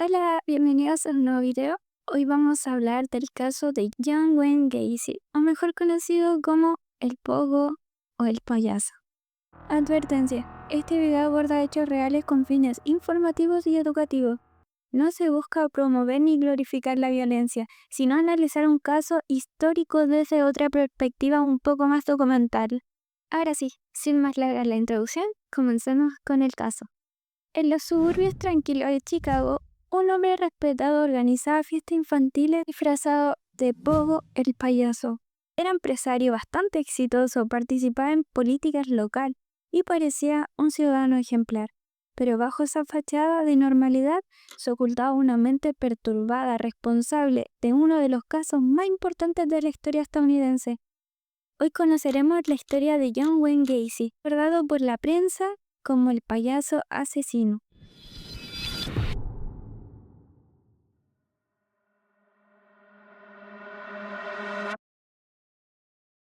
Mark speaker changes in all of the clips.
Speaker 1: Hola, bienvenidos a un nuevo video. Hoy vamos a hablar del caso de John Wayne Gacy, o mejor conocido como el Pogo o el payaso. Advertencia, este video aborda hechos reales con fines informativos y educativos. No se busca promover ni glorificar la violencia, sino analizar un caso histórico desde otra perspectiva un poco más documental. Ahora sí, sin más larga la introducción, comencemos con el caso. En los suburbios tranquilos de Chicago, un hombre respetado organizaba fiestas infantiles disfrazado de Pogo el payaso. Era empresario bastante exitoso, participaba en políticas local y parecía un ciudadano ejemplar. Pero bajo esa fachada de normalidad se ocultaba una mente perturbada responsable de uno de los casos más importantes de la historia estadounidense. Hoy conoceremos la historia de John Wayne Gacy, recordado por la prensa como el payaso asesino.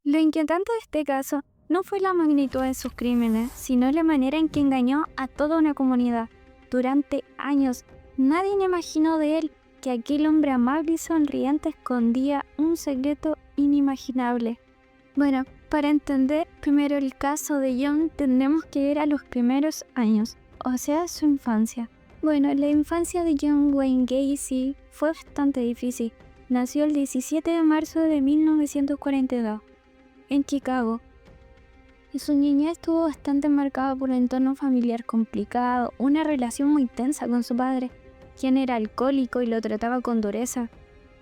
Speaker 1: Lo inquietante de este caso no fue la magnitud de sus crímenes, sino la manera en que engañó a toda una comunidad. Durante años, nadie imaginó de él que aquel hombre amable y sonriente escondía un secreto inimaginable. Bueno, para entender primero el caso de John, tendremos que ir a los primeros años, o sea, su infancia. Bueno, la infancia de John Wayne Gacy fue bastante difícil. Nació el 17 de marzo de 1942, en Chicago, y su niñez estuvo bastante marcada por un entorno familiar complicado, una relación muy tensa con su padre, quien era alcohólico y lo trataba con dureza.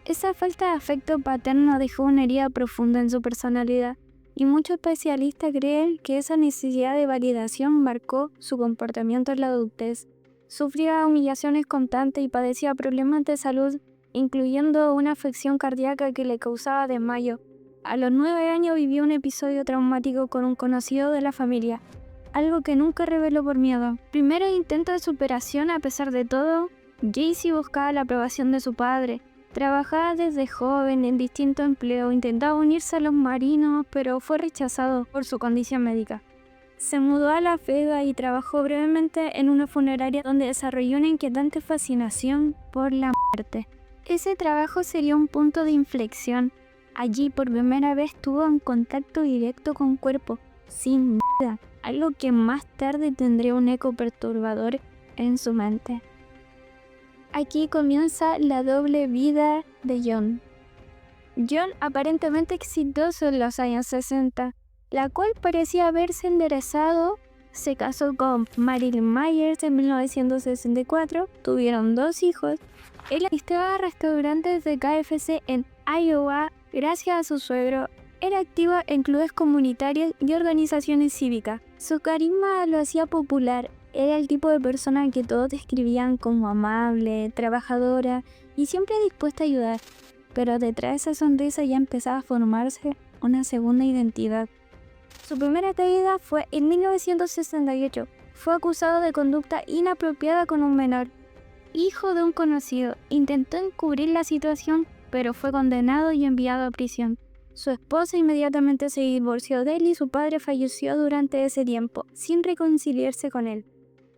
Speaker 1: Esa falta de afecto paterno dejó una herida profunda en su personalidad, y muchos especialistas creen que esa necesidad de validación marcó su comportamiento en la adultez. Sufría humillaciones constantes y padecía problemas de salud, incluyendo una afección cardíaca que le causaba desmayo. A los 9 años vivió un episodio traumático con un conocido de la familia, algo que nunca reveló por miedo. Primero intento de superación. A pesar de todo, Gacy buscaba la aprobación de su padre. Trabajaba desde joven en distintos empleos, intentaba unirse a los marinos, pero fue rechazado por su condición médica. Se mudó a Las Vegas y trabajó brevemente en una funeraria donde desarrolló una inquietante fascinación por la muerte. Ese trabajo sería un punto de inflexión. Allí por primera vez tuvo un contacto directo con cuerpos sin vida, algo que más tarde tendría un eco perturbador en su mente. Aquí comienza la doble vida de John. John, aparentemente exitoso en los años 60, la cual parecía haberse enderezado, se casó con Marilyn Myers en 1964, tuvieron 2 hijos. Él administraba restaurantes de KFC en Iowa gracias a su suegro. Era activa en clubes comunitarios y organizaciones cívicas. Su carisma lo hacía popular. Era el tipo de persona que todos describían como amable, trabajadora y siempre dispuesta a ayudar. Pero detrás de esa sonrisa ya empezaba a formarse una segunda identidad. Su primera caída fue en 1968. Fue acusado de conducta inapropiada con un menor, hijo de un conocido. Intentó encubrir la situación, pero fue condenado y enviado a prisión. Su esposa inmediatamente se divorció de él y su padre falleció durante ese tiempo, sin reconciliarse con él.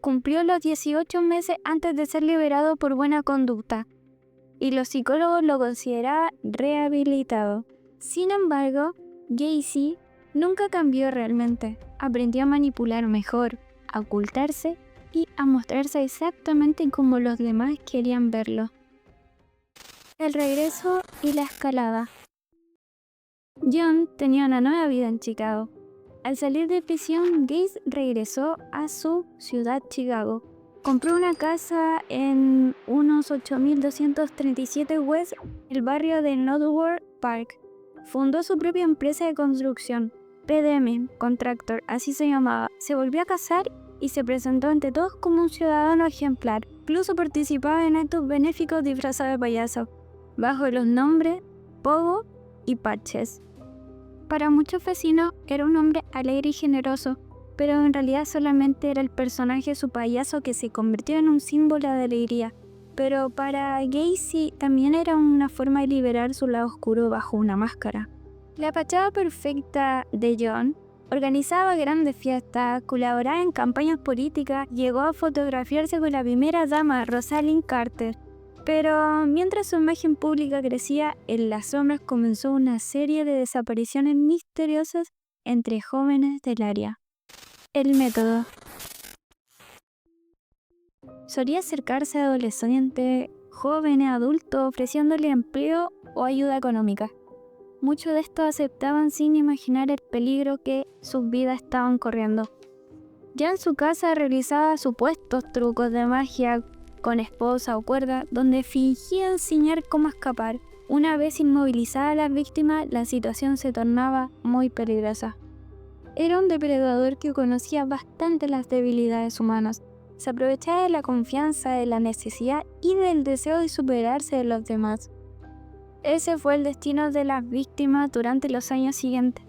Speaker 1: Cumplió los 18 meses antes de ser liberado por buena conducta, y los psicólogos lo consideraban rehabilitado. Sin embargo, Gacy nunca cambió realmente. Aprendió a manipular mejor, a ocultarse y a mostrarse exactamente como los demás querían verlo. El regreso y la escalada. John tenía una nueva vida en Chicago. Al salir de prisión, Gacy regresó a su ciudad, Chicago. Compró una casa en unos 8237 West, el barrio de Northwood Park. Fundó su propia empresa de construcción, PDM Contractor, así se llamaba. Se volvió a casar y se presentó ante todos como un ciudadano ejemplar. Incluso participaba en actos benéficos disfrazado de payaso, bajo los nombres Pogo y Patches. Para muchos vecinos era un hombre alegre y generoso, pero en realidad solamente era el personaje de su payaso que se convirtió en un símbolo de alegría. Pero para Gacy también era una forma de liberar su lado oscuro bajo una máscara. La fachada perfecta de John Organizaba grandes fiestas, colaboraba en campañas políticas, llegó a fotografiarse con la primera dama, Rosalind Carter. Pero mientras su imagen pública crecía, en las sombras comenzó una serie de desapariciones misteriosas entre jóvenes del área. El método. Solía acercarse a adolescentes, jóvenes, adultos, ofreciéndole empleo o ayuda económica. Muchos de estos aceptaban sin imaginar el peligro que sus vidas estaban corriendo. Ya en su casa realizaba supuestos trucos de magia con esposa o cuerda, donde fingía enseñar cómo escapar. Una vez inmovilizada a las víctimas, la situación se tornaba muy peligrosa. Era un depredador que conocía bastante las debilidades humanas. Se aprovechaba de la confianza, de la necesidad y del deseo de superarse de los demás. Ese fue el destino de las víctimas durante los años siguientes.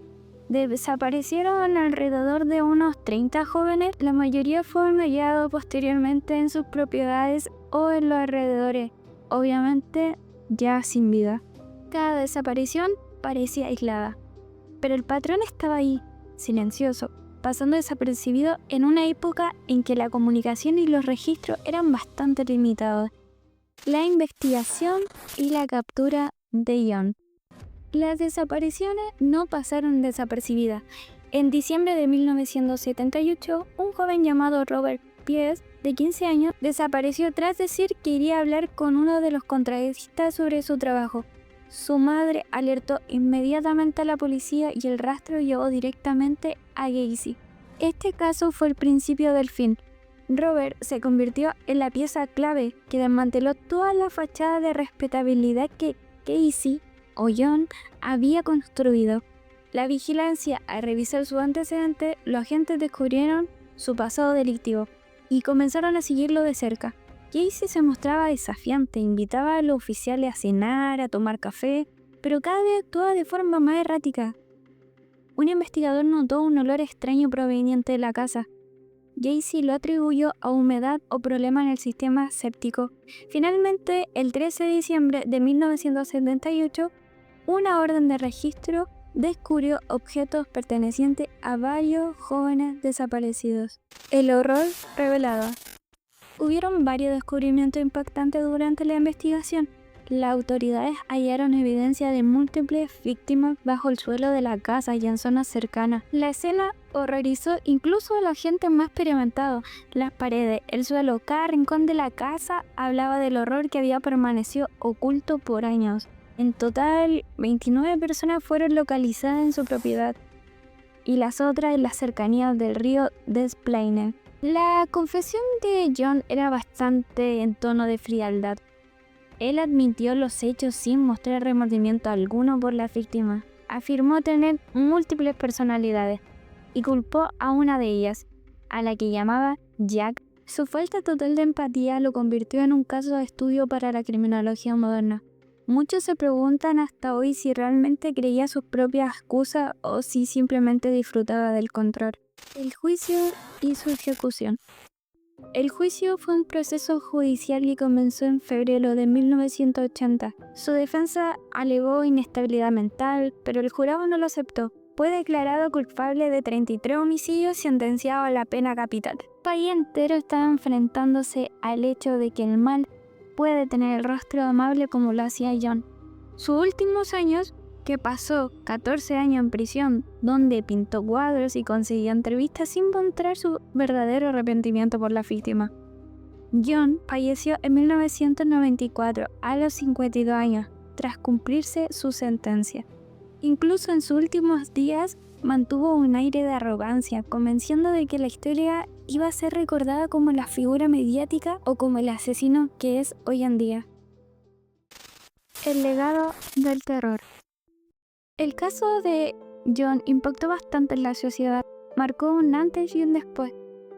Speaker 1: Desaparecieron alrededor de unos 30 jóvenes, la mayoría fueron hallados posteriormente en sus propiedades o en los alrededores, obviamente ya sin vida. Cada desaparición parecía aislada, pero el patrón estaba ahí, silencioso, pasando desapercibido en una época en que la comunicación y los registros eran bastante limitados. La investigación y la captura de John. Las desapariciones no pasaron desapercibidas. En diciembre de 1978, un joven llamado Robert Pierce, de 15 años, desapareció tras decir que iría a hablar con uno de los contratistas sobre su trabajo. Su madre alertó inmediatamente a la policía y el rastro llevó directamente a Gacy. Este caso fue el principio del fin. Robert se convirtió en la pieza clave que desmanteló toda la fachada de respetabilidad que Gacy o John había construido. La vigilancia, al revisar sus antecedentes, los agentes descubrieron su pasado delictivo y comenzaron a seguirlo de cerca. Gacy se mostraba desafiante, invitaba a los oficiales a cenar, a tomar café, pero cada vez actuaba de forma más errática. Un investigador notó un olor extraño proveniente de la casa. Gacy lo atribuyó a humedad o problema en el sistema séptico. Finalmente, el 13 de diciembre de 1978, una orden de registro descubrió objetos pertenecientes a varios jóvenes desaparecidos. El horror revelado. Hubieron varios descubrimientos impactantes durante la investigación. Las autoridades hallaron evidencia de múltiples víctimas bajo el suelo de la casa y en zonas cercanas. La escena horrorizó incluso a la gente más experimentada. Las paredes, el suelo, cada rincón de la casa hablaba del horror que había permanecido oculto por años. En total, 29 personas fueron localizadas en su propiedad y las otras en las cercanías del río Des Plaines. La confesión de John era bastante en tono de frialdad. Él admitió los hechos sin mostrar remordimiento alguno por las víctimas. Afirmó tener múltiples personalidades y culpó a una de ellas, a la que llamaba Jack. Su falta total de empatía lo convirtió en un caso de estudio para la criminología moderna. Muchos se preguntan hasta hoy si realmente creía sus propias excusas o si simplemente disfrutaba del control. El juicio y su ejecución. El juicio fue un proceso judicial que comenzó en febrero de 1980. Su defensa alegó inestabilidad mental, pero el jurado no lo aceptó. Fue declarado culpable de 33 homicidios y sentenciado a la pena capital. El país entero estaba enfrentándose al hecho de que el mal puede tener el rostro amable como lo hacía John. Sus últimos años, que pasó 14 años en prisión, donde pintó cuadros y consiguió entrevistas sin mostrar su verdadero arrepentimiento por la víctima. John falleció en 1994 a los 52 años, tras cumplirse su sentencia. Incluso en sus últimos días mantuvo un aire de arrogancia, convenciendo de que la historia iba a ser recordada como la figura mediática o como el asesino que es hoy en día. El legado del terror. El caso de John impactó bastante en la sociedad, marcó un antes y un después.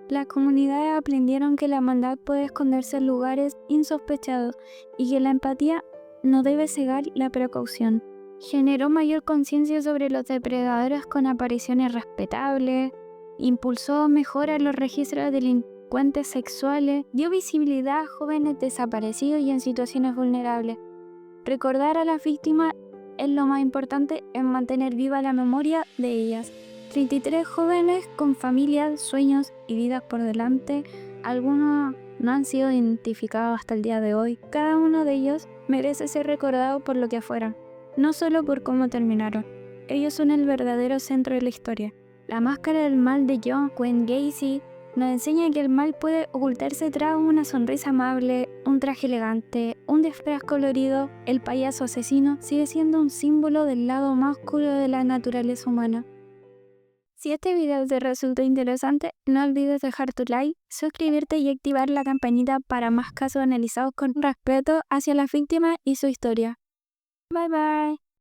Speaker 1: Las comunidades aprendieron que la maldad puede esconderse en lugares insospechados y que la empatía no debe cegar la precaución. Generó mayor conciencia sobre los depredadores con apariciones respetables, impulsó mejoras en los registros de delincuentes sexuales, dio visibilidad a jóvenes desaparecidos y en situaciones vulnerables. Recordar a las víctimas es lo más importante en mantener viva la memoria de ellas. 33 jóvenes con familias, sueños y vidas por delante. Algunos no han sido identificados hasta el día de hoy. Cada uno de ellos merece ser recordado por lo que fueron, no solo por cómo terminaron. Ellos son el verdadero centro de la historia. La máscara del mal de John Wayne Gacy nos enseña que el mal puede ocultarse tras una sonrisa amable, un traje elegante, un disfraz colorido. El payaso asesino sigue siendo un símbolo del lado más oscuro de la naturaleza humana. Si este video te resultó interesante, no olvides dejar tu like, suscribirte y activar la campanita para más casos analizados con respeto hacia las víctimas y su historia. Bye bye.